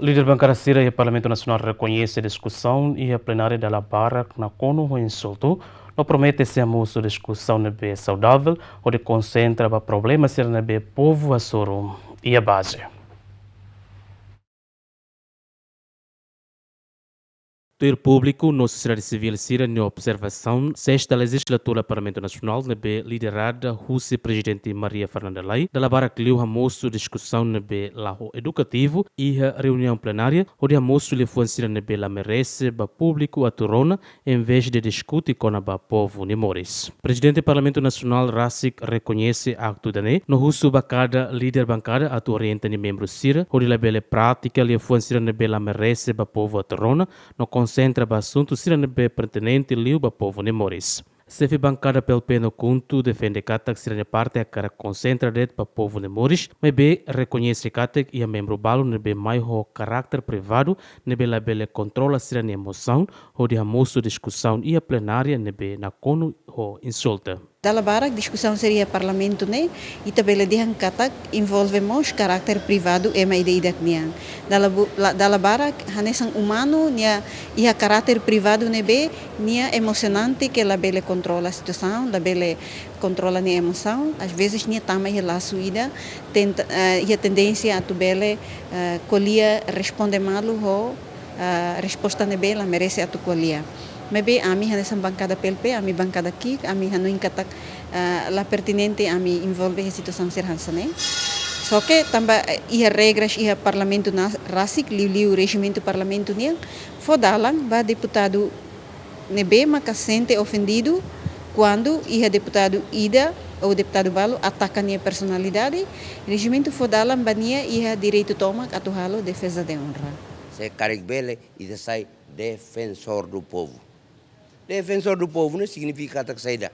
Líder bancária Cira e o Parlamento Nacional reconhece a discussão e a plenária da Labara na CONU o insulto. Não promete ser a discussão na B saudável, onde concentra o problema ser na B povo a soro e a base. O público na sociedade civil Cira na observação sexta legislatura do Parlamento Nacional na B liderada Rússia presidente Maria Fernanda Lei da labara que leu a moço discussão na B laho educativo e a reunião plenária onde a moço lhe foi na B la merece ba público a turona em vez de discutir com a povo Nimoris. Presidente do Parlamento Nacional Rasik reconhece acto dane no russo bacada líder bancária a orienta ni membro Cira onde la bela prática lhe foi na B la merece ba povo a turona no concentra o assunto sirene pertinente liu ba povo Nimoris. Sefi bancada pelo peno conto defende Katak sirene parte a cara concentra det pa povo Nimoris, mas be reconhece Katak e a membro balo nebe mais ho caráter privado nebe la bele controla sirene emoção ou de amoço discussão e a plenária nebe na CONU ho insulta. Dalla bara discussão seria parlamento né e também dihan katak envolvemos caráter privado e uma ideia niang. Dalla bara hanesang humano nia ia caráter privado nebe nia emocionante que la bele controla a situação, la bele controla a emoção, às vezes nia tama ia la suída, ia tendência a tu bele colia responde malo ho resposta nebe la merece a tu colia. Maybe ami hanesan bancada PLP, ami bancada aqui, ami hanuin katak la pertinente ami envolve a situação serhansane. Só que também ia regras ia parlamento rasik liu regimento parlamento niang fodalang ba deputado nebe maka sente ofendido quando ia deputado ida ou deputado balo ataca nia personalidade, regimento fodalang bania ia direito toma atuhalo defesa de honra. Se carigbele e sai defensor do povo. Defensor do povo não significa que saída.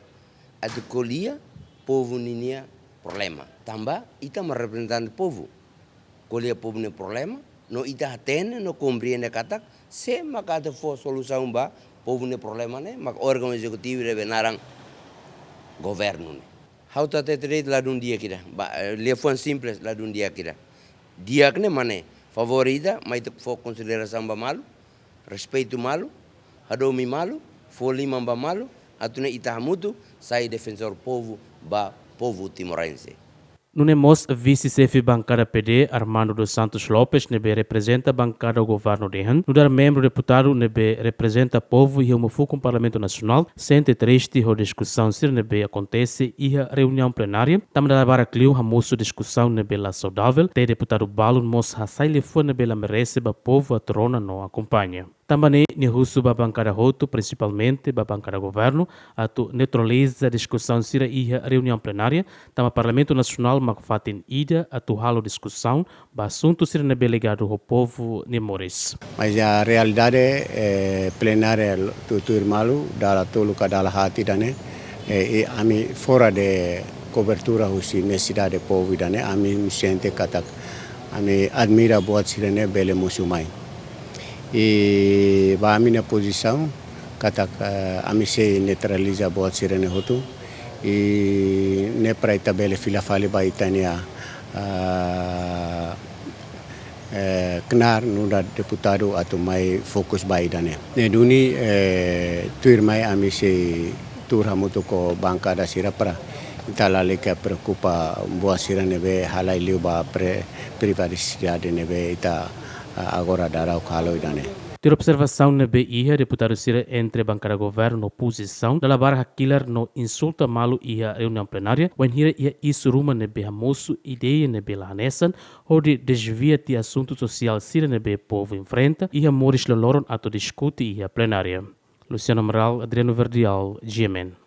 A de colia, povo não problema. Também, estamos representando o povo. Colia, povo não problema. Não está atende, não compreende que se cada for solução ba, povo não problema né. Mas órgão executivo deve naran governo né. How to treat lá de dia kira. Lefon simples lá de dia kira. Dia que né mané favorita, mas for consideração ba malo, respeito malo, hadomi malo. Foli mamba malo, atune itahamutu, sai defensor povo ba povo timorense. Nunemos vice-chefe bancada PD Armando dos Santos Lopes nebe representa a bancada do governo de Han. Nudar membro deputado nebe representa povo e o com o Parlamento Nacional. Sente triste a discussão se nebe acontece e a reunião plenária. Também da bara clio a moço discussão nebe la saudável. Te deputado Balun mos hasai le foi nebe la merece ba povo a trona não acompanha. Também ni russo ba bancada roto, principalmente ba bancada governo, atu neutraliza a discussão sira e a reunião plenária. Também Parlamento Nacional magfatin ida atu halo discussão ba assunto sira nebe ligado ao povo Nimoris. Mas a realidade é plenária tudo irmão dala tolo cada hati dane e ami fora de cobertura husi necessidade povo dane ami me sente katak ami admira buat sira ne bele musumai. E a minha posição katak ami se neutraliza buat sirene hotu e ne para itabele fila fali ba itania knar nuda deputado atau mai fokus ba idane ne duni tuir mai ami se tur hamuto ko bancada sira para talale que preocupa buat sirene be halai liu ba privacidade nebe ita agora dará o calo idane. Ter observação na BIA, deputado Cira entre bancada governo na oposição, da barra killer no insulta malo e a reunião plenária, when hira ia isso ruma na BIA moço ideia na BIA lahanesan, onde desvia de assunto social Cira na BIA povo enfrenta e a Moris Loloron ato discute e a plenária. Luciano Amaral, Adriano Verdial, GMN.